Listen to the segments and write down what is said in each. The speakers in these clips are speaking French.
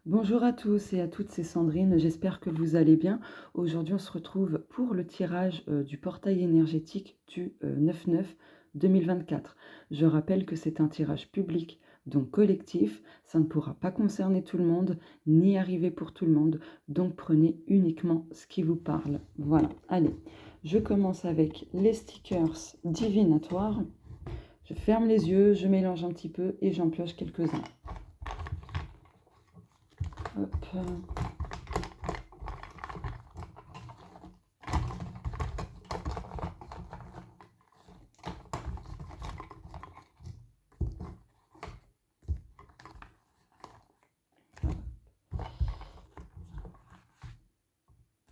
Bonjour à tous et à toutes, c'est Sandrine, j'espère que vous allez bien. Aujourd'hui, on se retrouve pour le tirage du portail énergétique du 9-9 2024. Je rappelle que c'est un tirage public, donc collectif, ça ne pourra pas concerner tout le monde, ni arriver pour tout le monde, donc prenez uniquement ce qui vous parle. Voilà, allez, je commence avec les stickers divinatoires. Je ferme les yeux, je mélange un petit peu et j'en pioche quelques-uns. Hop.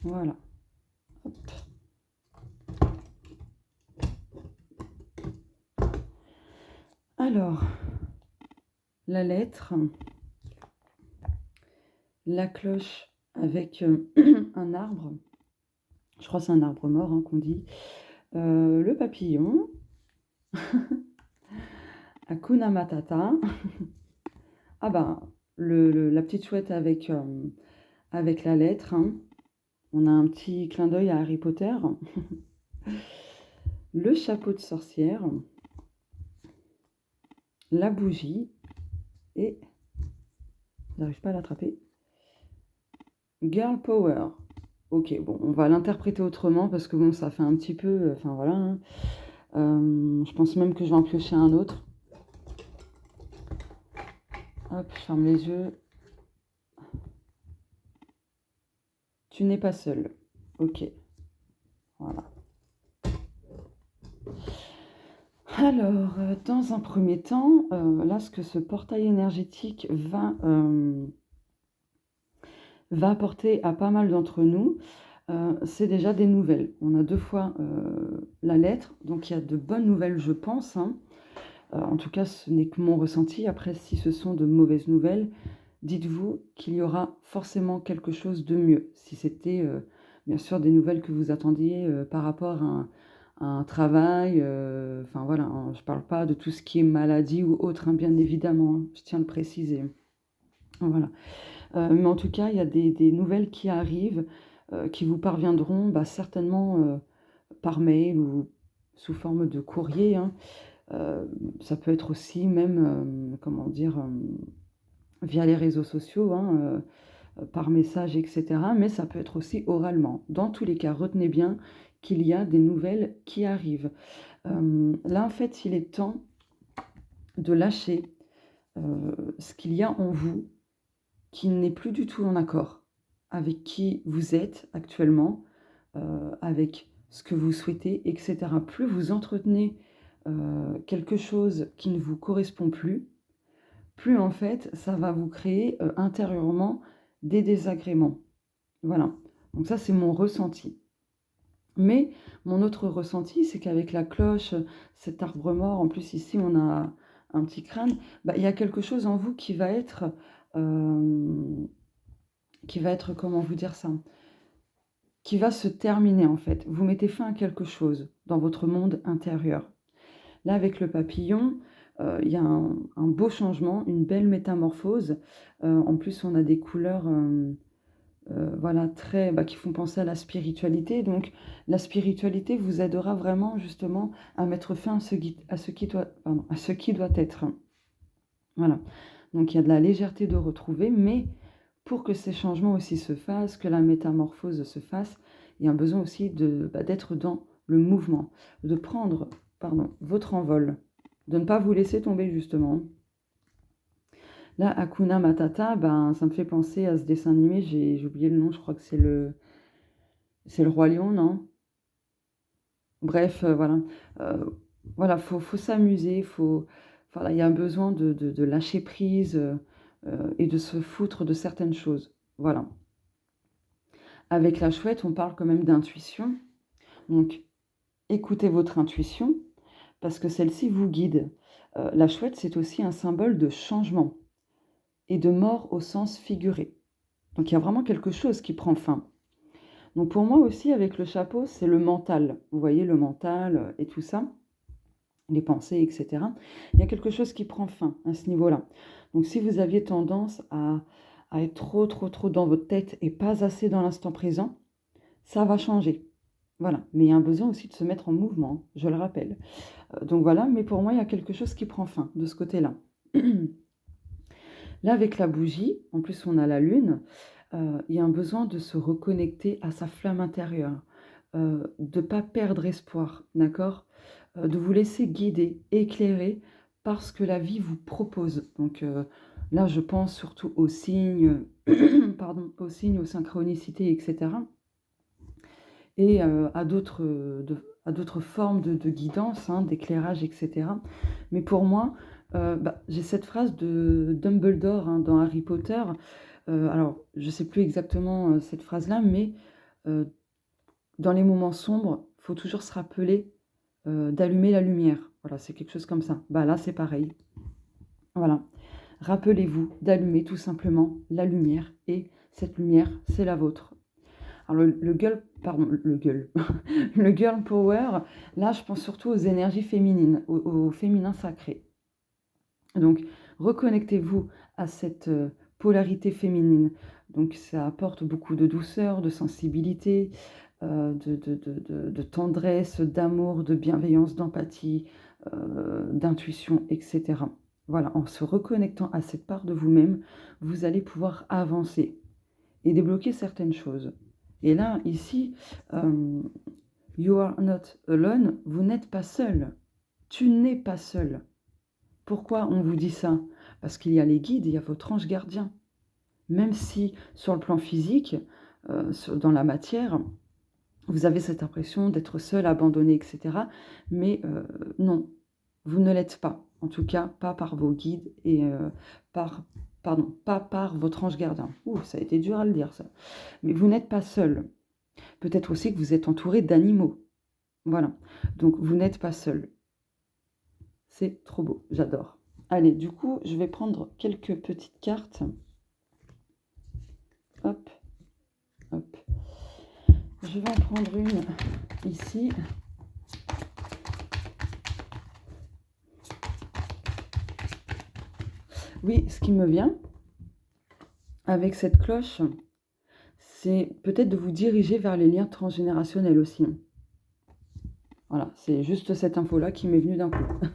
Voilà. Hop. Alors, la lettre, la cloche avec un arbre, je crois que c'est un arbre mort qu'on dit, le papillon, Hakuna Matata, ah ben, la petite chouette avec la lettre, on a un petit clin d'œil à Harry Potter, le chapeau de sorcière, la bougie et, j'arrive pas à l'attraper, Girl Power. Ok, bon, on va l'interpréter autrement parce que bon, ça fait un petit peu, enfin voilà. Je pense même que je vais en piocher un autre. Hop, je ferme les yeux. Tu n'es pas seul. Ok, voilà. Alors, dans un premier temps, là, ce que ce portail énergétique va apporter à pas mal d'entre nous, c'est déjà des nouvelles. On a deux fois la lettre, donc il y a de bonnes nouvelles, je pense. En tout cas, ce n'est que mon ressenti. Après, si ce sont de mauvaises nouvelles, dites-vous qu'il y aura forcément quelque chose de mieux. Si c'était, bien sûr, des nouvelles que vous attendiez par rapport à un travail, enfin voilà, je ne parle pas de tout ce qui est maladie ou autre, bien évidemment, je tiens à le préciser. Voilà. Mais en tout cas, il y a des nouvelles qui arrivent, qui vous parviendront certainement par mail ou sous forme de courrier. Ça peut être aussi même, comment dire, via les réseaux sociaux, par message, etc. Mais ça peut être aussi oralement. Dans tous les cas, retenez bien qu'il y a des nouvelles qui arrivent. Là, en fait, il est temps de lâcher ce qu'il y a en vous qui n'est plus du tout en accord avec qui vous êtes actuellement, avec ce que vous souhaitez, etc. Plus vous entretenez quelque chose qui ne vous correspond plus en fait ça va vous créer intérieurement des désagréments. Voilà. Donc ça, c'est mon ressenti. Mais mon autre ressenti, c'est qu'avec la cloche, cet arbre mort, en plus ici on a un petit crâne, il y a quelque chose en vous euh, qui va être, comment vous dire ça, qui va se terminer en fait. Vous mettez fin à quelque chose dans votre monde intérieur. Là, avec le papillon, il y a un beau changement, une belle métamorphose. En plus, on a des couleurs voilà, très, qui font penser à la spiritualité. Donc, la spiritualité vous aidera vraiment justement à mettre fin à ce qui doit être. Voilà. Donc, il y a de la légèreté de retrouver, mais pour que ces changements aussi se fassent, que la métamorphose se fasse, il y a un besoin aussi d'être dans le mouvement, de prendre votre envol, de ne pas vous laisser tomber justement. Là, Hakuna Matata, ça me fait penser à ce dessin animé, j'ai oublié le nom, je crois que c'est le Roi Lion, non? Bref, voilà. Voilà, faut s'amuser, voilà, il y a un besoin de lâcher prise et de se foutre de certaines choses. Voilà. Avec la chouette, on parle quand même d'intuition. Donc, écoutez votre intuition parce que celle-ci vous guide. La chouette, c'est aussi un symbole de changement et de mort au sens figuré. Donc, il y a vraiment quelque chose qui prend fin. Donc, pour moi aussi, avec le chapeau, c'est le mental. Vous voyez, le mental et tout ça, les pensées, etc. Il y a quelque chose qui prend fin à ce niveau-là. Donc, si vous aviez tendance à être trop, trop, trop dans votre tête et pas assez dans l'instant présent, ça va changer. Voilà, mais il y a un besoin aussi de se mettre en mouvement, je le rappelle. Donc voilà, mais pour moi, il y a quelque chose qui prend fin de ce côté-là. Là, avec la bougie, en plus on a la lune, il y a un besoin de se reconnecter à sa flamme intérieure, de ne pas perdre espoir, d'accord? De vous laisser guider, éclairer par ce que la vie vous propose. Donc là, je pense surtout aux signes, pardon, aux signes, aux synchronicités, etc. Et à d'autres formes de guidance, hein, d'éclairage, etc. Mais pour moi, j'ai cette phrase de Dumbledore, hein, dans Harry Potter. Alors, je ne sais plus exactement cette phrase-là, mais euh, dans les moments sombres, il faut toujours se rappeler d'allumer la lumière. Voilà, c'est quelque chose comme ça. Bah là, c'est pareil. Voilà. Rappelez-vous d'allumer tout simplement la lumière, et cette lumière, c'est la vôtre. Alors le girl power, là je pense surtout aux énergies féminines, au féminin sacré. Donc reconnectez-vous à cette polarité féminine. Donc ça apporte beaucoup de douceur, de sensibilité, de tendresse, d'amour, de bienveillance, d'empathie, d'intuition, etc. Voilà, en se reconnectant à cette part de vous-même, vous allez pouvoir avancer et débloquer certaines choses. Et là, ici, you are not alone, vous n'êtes pas seul. Tu n'es pas seul. Pourquoi on vous dit ça? Parce qu'il y a les guides, il y a votre ange gardien. Même si sur le plan physique, dans la matière, vous avez cette impression d'être seul, abandonné, etc. Mais non, vous ne l'êtes pas. En tout cas, pas par vos guides et pas par votre ange gardien. Ouh, ça a été dur à le dire, ça. Mais vous n'êtes pas seul. Peut-être aussi que vous êtes entouré d'animaux. Voilà. Donc, vous n'êtes pas seul. C'est trop beau. J'adore. Allez, du coup, je vais prendre quelques petites cartes. Hop, hop. Je vais en prendre une ici. Oui, ce qui me vient avec cette cloche, c'est peut-être de vous diriger vers les liens transgénérationnels aussi. Voilà, c'est juste cette info-là qui m'est venue d'un coup.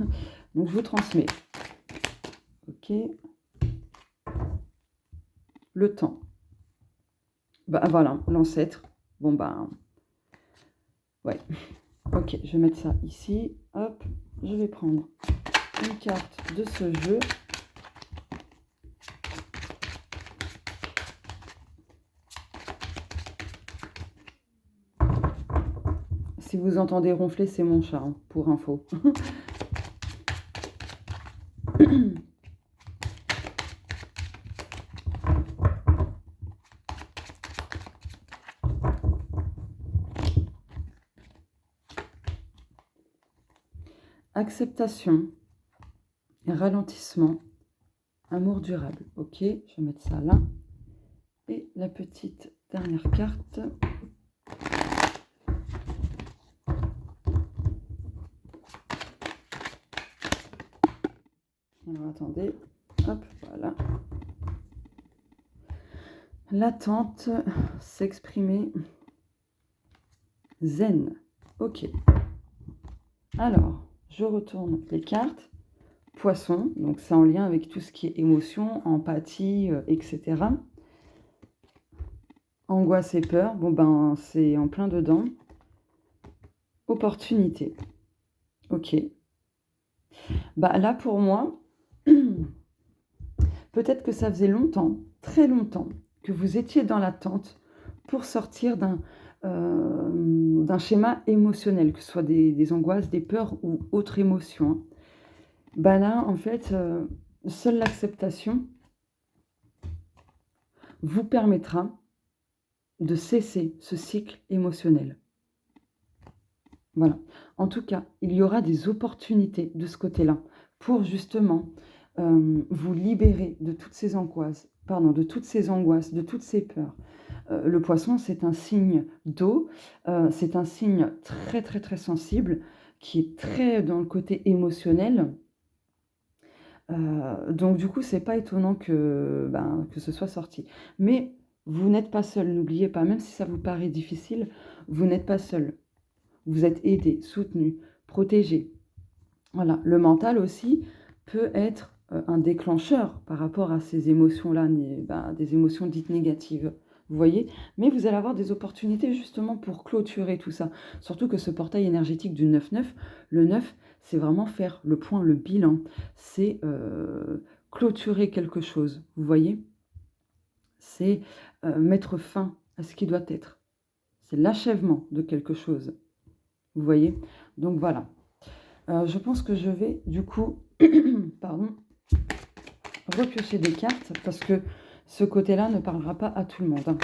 Donc, je vous transmets. Ok. Le temps. Bah voilà, l'ancêtre. Bon, bah... ouais. Ok, je vais mettre ça ici. Hop, je vais prendre une carte de ce jeu. Si vous entendez ronfler, c'est mon chat, hein, pour info. Acceptation, ralentissement, amour durable. Ok, je vais mettre ça là. Et la petite dernière carte. Alors attendez, hop, voilà. L'attente, s'exprimer, zen. Ok. Alors, je retourne les cartes. Poisson, donc c'est en lien avec tout ce qui est émotion, empathie, etc. Angoisse et peur, bon ben c'est en plein dedans. Opportunité. Ok. Bah là pour moi, peut-être que ça faisait longtemps, très longtemps, que vous étiez dans l'attente pour sortir d'un schéma émotionnel, que ce soit des angoisses, des peurs ou autres émotions, hein. Bah là, en fait, seule l'acceptation vous permettra de cesser ce cycle émotionnel. Voilà. En tout cas, il y aura des opportunités de ce côté-là pour justement vous libérer de toutes ces angoisses, de toutes ces angoisses, de toutes ces peurs. Le poisson, c'est un signe d'eau, c'est un signe très très très sensible qui est très dans le côté émotionnel. Donc du coup, c'est pas étonnant que ce soit sorti. Mais vous n'êtes pas seul, n'oubliez pas, même si ça vous paraît difficile, vous n'êtes pas seul. Vous êtes aidé, soutenu, protégé. Voilà, le mental aussi peut être un déclencheur par rapport à ces émotions-là, des émotions dites négatives. Vous voyez? Mais vous allez avoir des opportunités justement pour clôturer tout ça. Surtout que ce portail énergétique du 9-9, le 9, c'est vraiment faire le point, le bilan. C'est clôturer quelque chose. Vous voyez? C'est mettre fin à ce qui doit être. C'est l'achèvement de quelque chose. Vous voyez? Donc voilà. Je pense que je vais du coup pardon, repiocher des cartes parce que ce côté-là ne parlera pas à tout le monde, hein.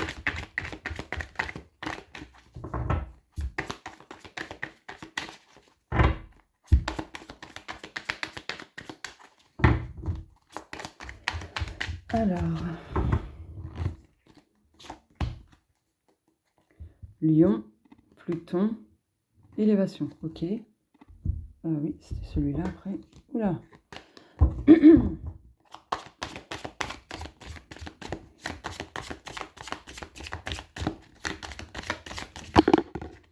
Alors, Lion, Pluton, élévation, ok. Oui, c'était celui-là après. Oula.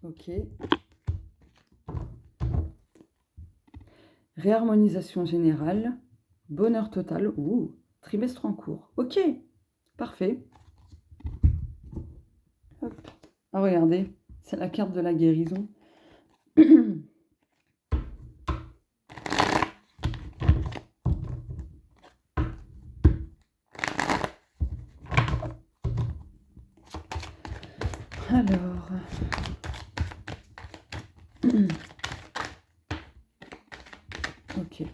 Ok. Réharmonisation générale, bonheur total, ouh, trimestre en cours. Ok, parfait. Hop. Ah, regardez, c'est la carte de la guérison. Alors, ok.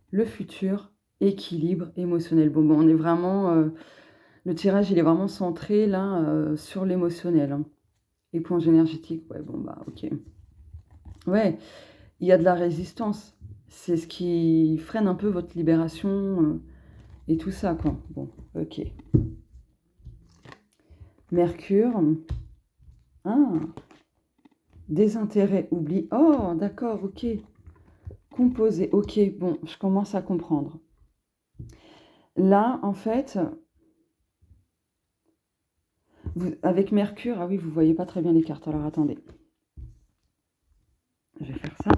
Le futur, équilibre émotionnel. Bon, on est vraiment... le tirage, il est vraiment centré, là, sur l'émotionnel, hein. Éponge énergétique, ouais, bon, bah, ok. Ouais, il y a de la résistance. C'est ce qui freine un peu votre libération et tout ça, quoi. Bon, ok. Mercure. Ah, désintérêt, oubli. Oh, d'accord, ok. Composé, ok, bon, je commence à comprendre. Là, en fait, avec Mercure, ah oui, vous voyez pas très bien les cartes, alors attendez. Je vais faire ça.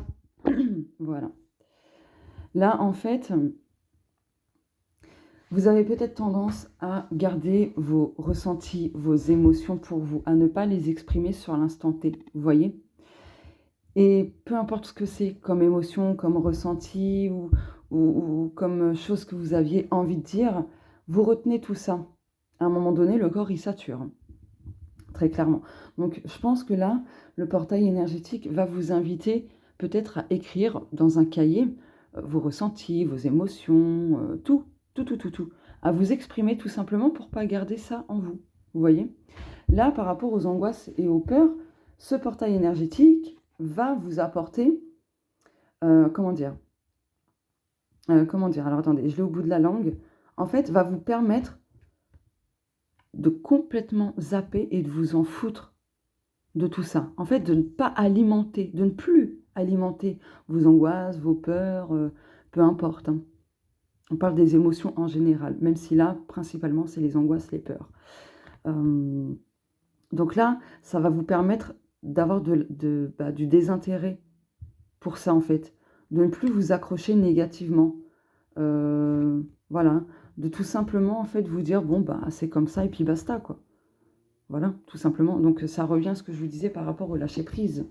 Voilà. Là, en fait, vous avez peut-être tendance à garder vos ressentis, vos émotions pour vous, à ne pas les exprimer sur l'instant T, vous voyez? Et peu importe ce que c'est comme émotion, comme ressenti ou comme chose que vous aviez envie de dire, vous retenez tout ça. À un moment donné, le corps, il sature, très clairement. Donc, je pense que là, le portail énergétique va vous inviter peut-être à écrire dans un cahier vos ressentis, vos émotions, tout, tout, tout, tout, tout. À vous exprimer tout simplement pour ne pas garder ça en vous. Vous voyez? Là, par rapport aux angoisses et aux peurs, ce portail énergétique va vous apporter, comment dire? Comment dire? Alors attendez, je l'ai au bout de la langue. En fait, va vous permettre de complètement zapper et de vous en foutre de tout ça. En fait, de ne pas alimenter, de ne plus alimenter vos angoisses, vos peurs, peu importe, hein. On parle des émotions en général, même si là, principalement, c'est les angoisses, les peurs. Donc là, ça va vous permettre d'avoir du désintérêt pour ça, en fait. De ne plus vous accrocher négativement. Voilà. De tout simplement, en fait, vous dire, bon, bah, c'est comme ça, et puis basta, quoi. Voilà, tout simplement. Donc, ça revient à ce que je vous disais par rapport au lâcher-prise.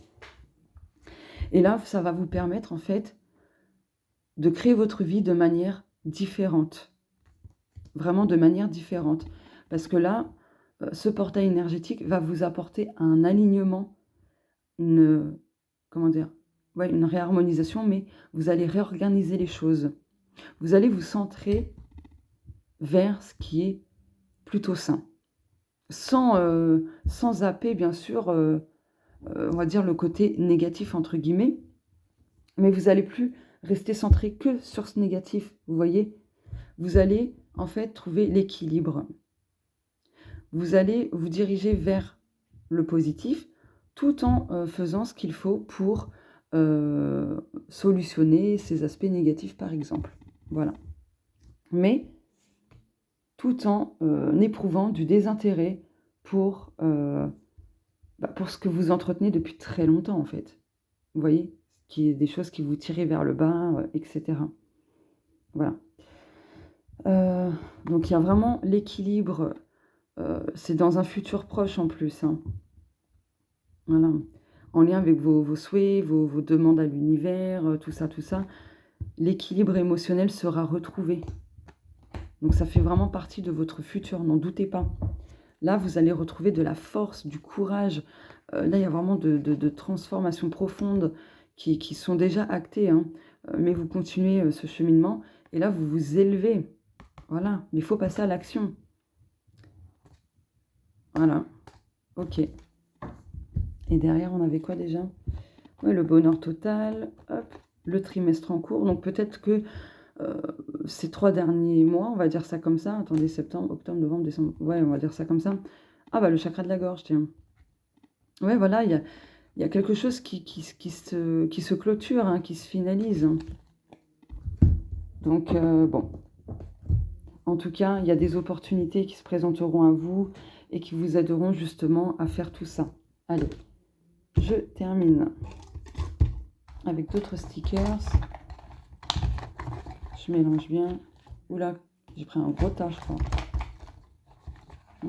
Et là, ça va vous permettre, en fait, de créer votre vie de manière différente. Vraiment de manière différente. Parce que là, ce portail énergétique va vous apporter un alignement, comment dire? Ouais, une réharmonisation, mais vous allez réorganiser les choses. Vous allez vous centrer vers ce qui est plutôt sain. Sans zapper, bien sûr, on va dire le côté «négatif» entre guillemets, mais vous allez plus rester centré que sur ce négatif, vous voyez? Vous allez, en fait, trouver l'équilibre. Vous allez vous diriger vers le positif, tout en faisant ce qu'il faut pour, solutionner ces aspects négatifs, par exemple. Voilà. Mais tout en éprouvant du désintérêt pour ce que vous entretenez depuis très longtemps, en fait. Vous voyez? Qui est des choses qui vous tiraient vers le bas, etc. Voilà. Donc il y a vraiment l'équilibre, c'est dans un futur proche en plus, hein. Voilà. En lien avec vos souhaits, vos demandes à l'univers, tout ça, l'équilibre émotionnel sera retrouvé. Donc ça fait vraiment partie de votre futur, n'en doutez pas. Là, vous allez retrouver de la force, du courage. Là, il y a vraiment de transformations profondes qui sont déjà actées, hein. Mais vous continuez ce cheminement et là, vous vous élevez. Voilà, mais il faut passer à l'action. Voilà, ok. Et derrière, on avait quoi déjà? Ouais, le bonheur total, hop, le trimestre en cours. Donc peut-être que ces 3 derniers mois, on va dire ça comme ça. Attendez, septembre, octobre, novembre, décembre. Ouais, on va dire ça comme ça. Ah bah le chakra de la gorge, tiens. Ouais, voilà, il y a quelque chose qui se clôture, hein, qui se finalise, hein. Donc bon, en tout cas, il y a des opportunités qui se présenteront à vous et qui vous aideront justement à faire tout ça. Allez, je termine avec d'autres stickers. Je mélange bien. Oula, j'ai pris un gros tas, je crois.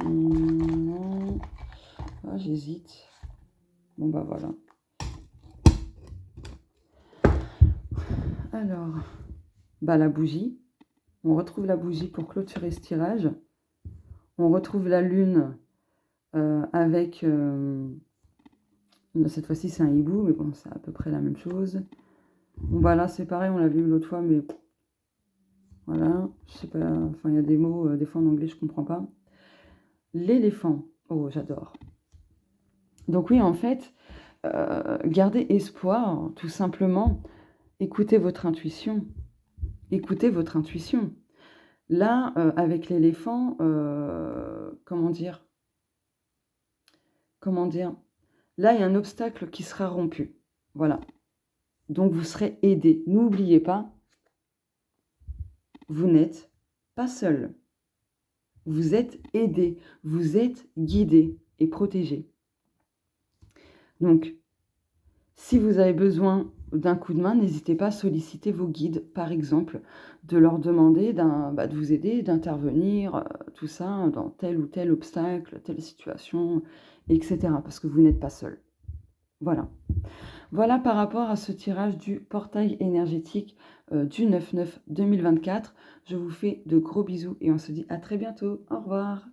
Non. Ah, j'hésite. Bon, bah voilà. Alors, bah la bougie. On retrouve la bougie pour clôturer ce tirage. On retrouve la lune avec... cette fois-ci, c'est un hibou, mais bon, c'est à peu près la même chose. Bon, bah là, c'est pareil, on l'a vu l'autre fois, mais... Voilà, je sais pas... Enfin, il y a des mots, des fois en anglais, je comprends pas. L'éléphant. Oh, j'adore. Donc oui, en fait, gardez espoir, tout simplement. Écoutez votre intuition. Écoutez votre intuition. Là, avec l'éléphant, comment dire? Là, il y a un obstacle qui sera rompu. Voilà. Donc, vous serez aidé. N'oubliez pas, vous n'êtes pas seul. Vous êtes aidé. Vous êtes guidé et protégé. Donc, si vous avez besoin d'un coup de main, n'hésitez pas à solliciter vos guides, par exemple, de leur demander de vous aider, d'intervenir, tout ça, dans tel ou tel obstacle, telle situation, etc. Parce que vous n'êtes pas seul. Voilà. Voilà par rapport à ce tirage du portail énergétique du 9/9/2024. Je vous fais de gros bisous et on se dit à très bientôt. Au revoir.